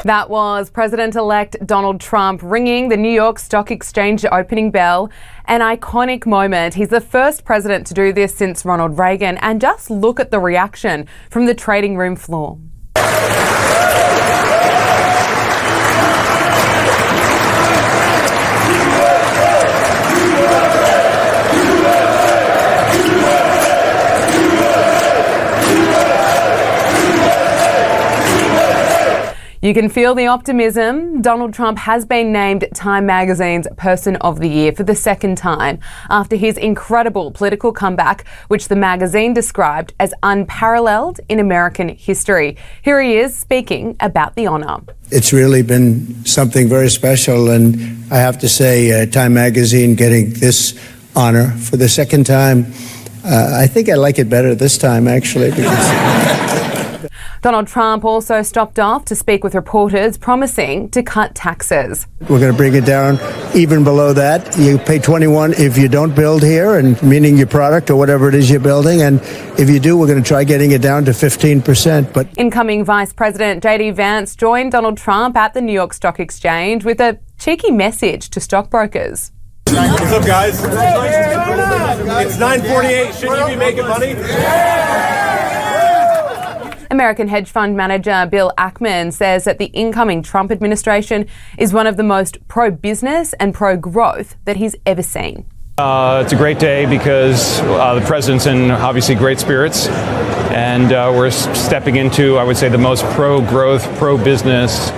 That was President-elect Donald Trump ringing the New York Stock Exchange opening bell. An iconic moment. He's the first president to do this since Ronald Reagan. And just look at the reaction from the trading room floor. You can feel the optimism. Donald Trump has been named Time Magazine's Person of the Year for the second time after his incredible political comeback, which the magazine described as unparalleled in American history. Here he is speaking about the honour. It's really been something very special, and I have to say, Time Magazine getting this honour for the second time, I think I like it better this time, actually, because... Donald Trump also stopped off to speak with reporters, promising to cut taxes. We're going to bring it down even below that. You pay 21 if you don't build here, and meaning your product or whatever it is you're building. And if you do, we're going to try getting it down to 15%. But incoming Vice President J.D. Vance joined Donald Trump at the New York Stock Exchange with a cheeky message to stockbrokers. What's up, guys? It's 9:48. Shouldn't you be making money? American hedge fund manager Bill Ackman says that the incoming Trump administration is one of the most pro-business and pro-growth that he's ever seen. It's a great day because the president's in obviously great spirits, and we're stepping into, I would say, the most pro-growth, pro-business,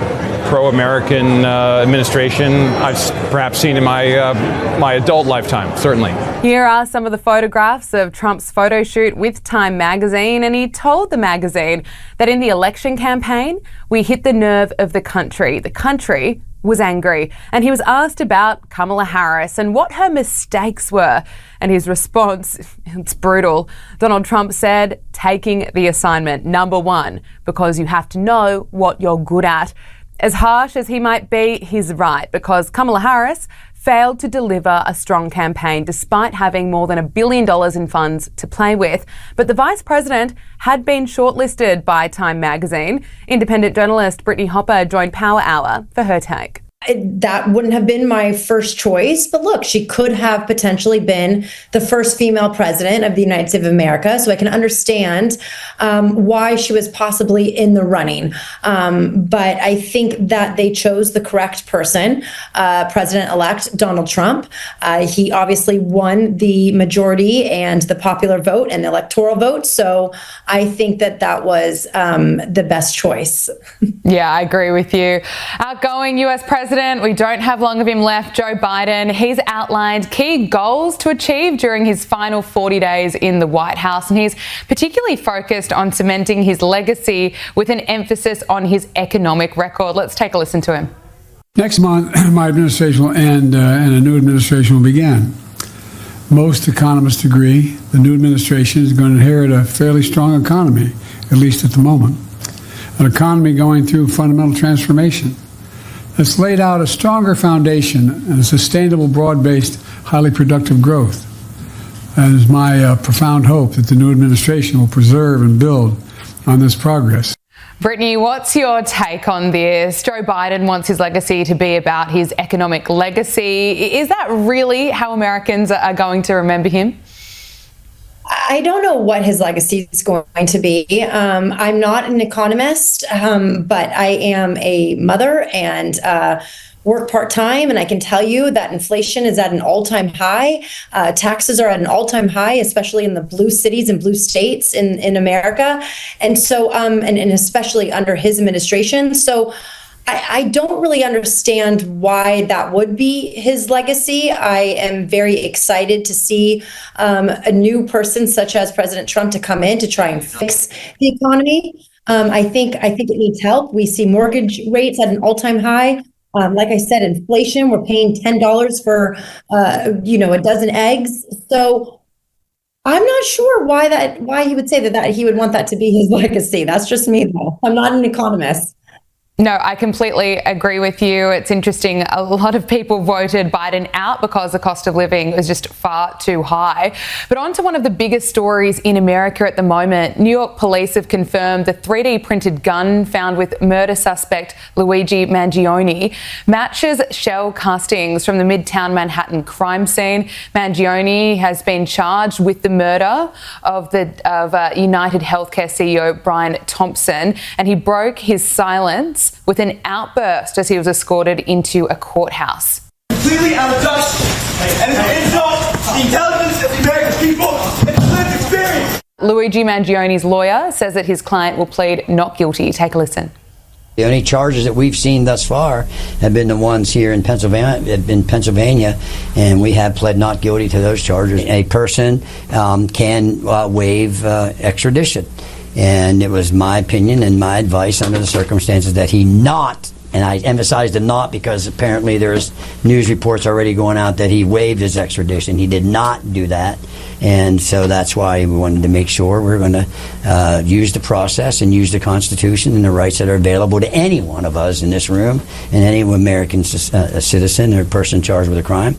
pro-American administration I've perhaps seen in my adult lifetime, certainly. Here are some of the photographs of Trump's photo shoot with Time Magazine, and he told the magazine that in the election campaign, we hit the nerve of the country. The country was angry, and he was asked about Kamala Harris and what her mistakes were. And his response, it's brutal. Donald Trump said, taking the assignment, number one, because you have to know what you're good at. As harsh as he might be, he's right, because Kamala Harris failed to deliver a strong campaign despite having more than $1 billion in funds to play with. But the vice president had been shortlisted by Time Magazine. Independent journalist Brittany Hopper joined Power Hour for her take. That wouldn't have been my first choice, but look, she could have potentially been the first female president of the United States of America, so I can understand why she was possibly in the running. But I think that they chose the correct person, President-elect Donald Trump. He obviously won the majority and the popular vote and the electoral vote, so I think that that was the best choice. Yeah, I agree with you. Outgoing US President, we don't have long of him left, Joe Biden. He's outlined key goals to achieve during his final 40 days in the White House, and he's particularly focused on cementing his legacy with an emphasis on his economic record. Let's take a listen to him. Next month, my administration will end and a new administration will begin. Most economists agree the new administration is going to inherit a fairly strong economy, at least at the moment. An economy going through fundamental transformation that's laid out a stronger foundation and a sustainable, broad-based, highly productive growth. And it's my profound hope that the new administration will preserve and build on this progress. Brittany, what's your take on this? Joe Biden wants his legacy to be about his economic legacy. Is that really how Americans are going to remember him? I don't know what his legacy is going to be. I'm not an economist, but I am a mother and work part-time, and I can tell you that inflation is at an all-time high. Taxes are at an all-time high, especially in the blue cities and blue states in America. And so, and especially under his administration. So I don't really understand why that would be his legacy. I am very excited to see a new person such as President Trump to come in to try and fix the economy. I think it needs help. We see mortgage rates at an all-time high. Like I said, inflation, we're paying $10 for a dozen eggs. So I'm not sure why he would say that he would want that to be his legacy. That's just me, though. I'm not an economist. No, I completely agree with you. It's interesting. A lot of people voted Biden out because the cost of living was just far too high. But on to one of the biggest stories in America at the moment. New York police have confirmed the 3D printed gun found with murder suspect Luigi Mangione matches shell castings from the Midtown Manhattan crime scene. Mangione has been charged with the murder of United Healthcare CEO Brian Thompson, and he broke his silence with an outburst as he was escorted into a courthouse. Completely out of touch and it's an insult to the intelligence of the American people and the lived experience. Luigi Mangione's lawyer says that his client will plead not guilty. Take a listen. The only charges that we've seen thus far have been the ones here in Pennsylvania, and we have pled not guilty to those charges. A person can waive extradition. And it was my opinion and my advice under the circumstances that he not, and I emphasize the not because apparently there's news reports already going out that he waived his extradition. He did not do that. And so that's why we wanted to make sure we're going to use the process and use the Constitution and the rights that are available to any one of us in this room and any American citizen or person charged with a crime.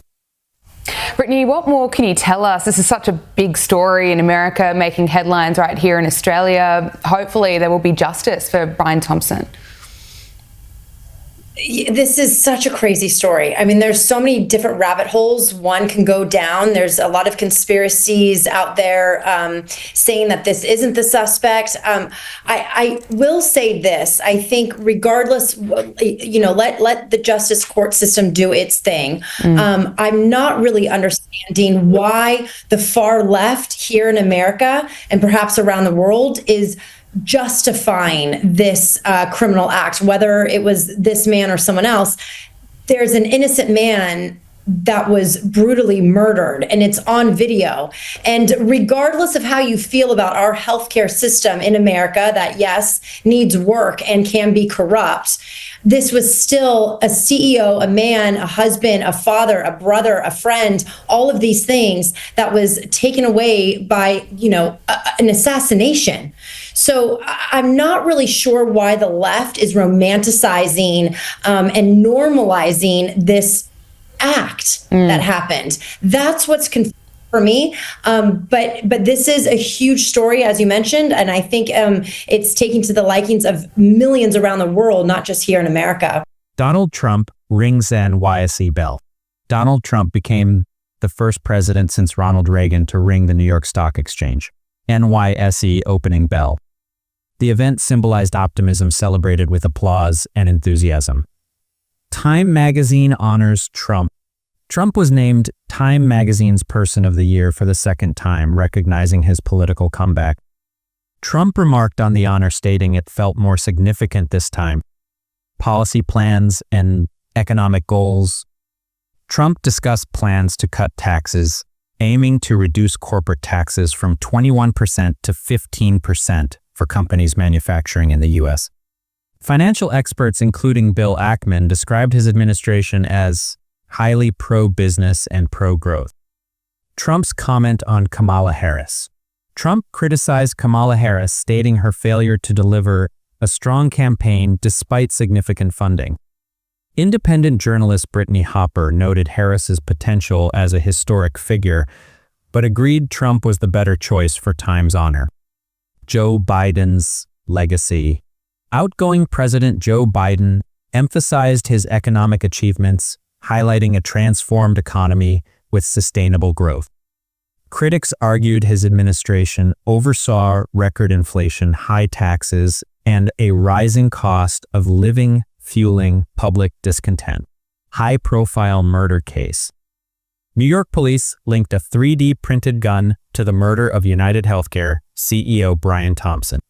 Brittany, what more can you tell us? This is such a big story in America, making headlines right here in Australia. Hopefully there will be justice for Brian Thompson. This is such a crazy story. I mean, there's so many different rabbit holes one can go down. There's a lot of conspiracies out there saying that this isn't the suspect. I will say this. I think regardless, let the justice court system do its thing. I'm not really understanding why the far left here in America and perhaps around the world is justifying this criminal act, whether it was this man or someone else. There's an innocent man that was brutally murdered, and it's on video. And regardless of how you feel about our healthcare system in America, that yes, needs work and can be corrupt, this was still a CEO, a man, a husband, a father, a brother, a friend, all of these things that was taken away by, an assassination. So I'm not really sure why the left is romanticizing and normalizing this act that happened. That's what's confusing for me. But this is a huge story, as you mentioned, and I think it's taking to the likings of millions around the world, not just here in America. Donald Trump rings the NYSE bell. Donald Trump became the first president since Ronald Reagan to ring the New York Stock Exchange. NYSE opening bell. The event symbolized optimism celebrated with applause and enthusiasm. Time magazine honors Trump. Trump was named Time magazine's Person of the Year for the second time, recognizing his political comeback. Trump remarked on the honor, stating it felt more significant this time. Policy plans and economic goals. Trump discussed plans to cut taxes, aiming to reduce corporate taxes from 21% to 15% for companies manufacturing in the U.S. Financial experts, including Bill Ackman, described his administration as highly pro-business and pro-growth. Trump's comment on Kamala Harris. Trump criticized Kamala Harris, stating her failure to deliver a strong campaign despite significant funding. Independent journalist Brittany Hopper noted Harris's potential as a historic figure, but agreed Trump was the better choice for Time's honor. Joe Biden's legacy. Outgoing President Joe Biden emphasized his economic achievements, highlighting a transformed economy with sustainable growth. Critics argued his administration oversaw record inflation, high taxes, and a rising cost of living, fueling public discontent. High-profile murder case. New York police linked a 3D printed gun to the murder of United Healthcare CEO Brian Thompson.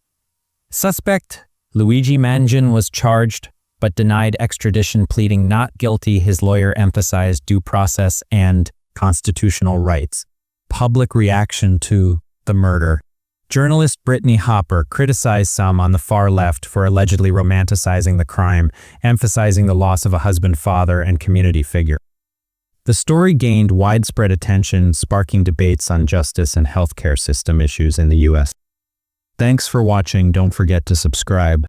Suspect Luigi Mangione was charged but denied extradition, pleading not guilty. His lawyer emphasized due process and constitutional rights. Public reaction to the murder. Journalist Brittany Hopper criticized some on the far left for allegedly romanticizing the crime, emphasizing the loss of a husband, father, and community figure. The story gained widespread attention, sparking debates on justice and healthcare system issues in the U.S. Thanks for watching. Don't forget to subscribe.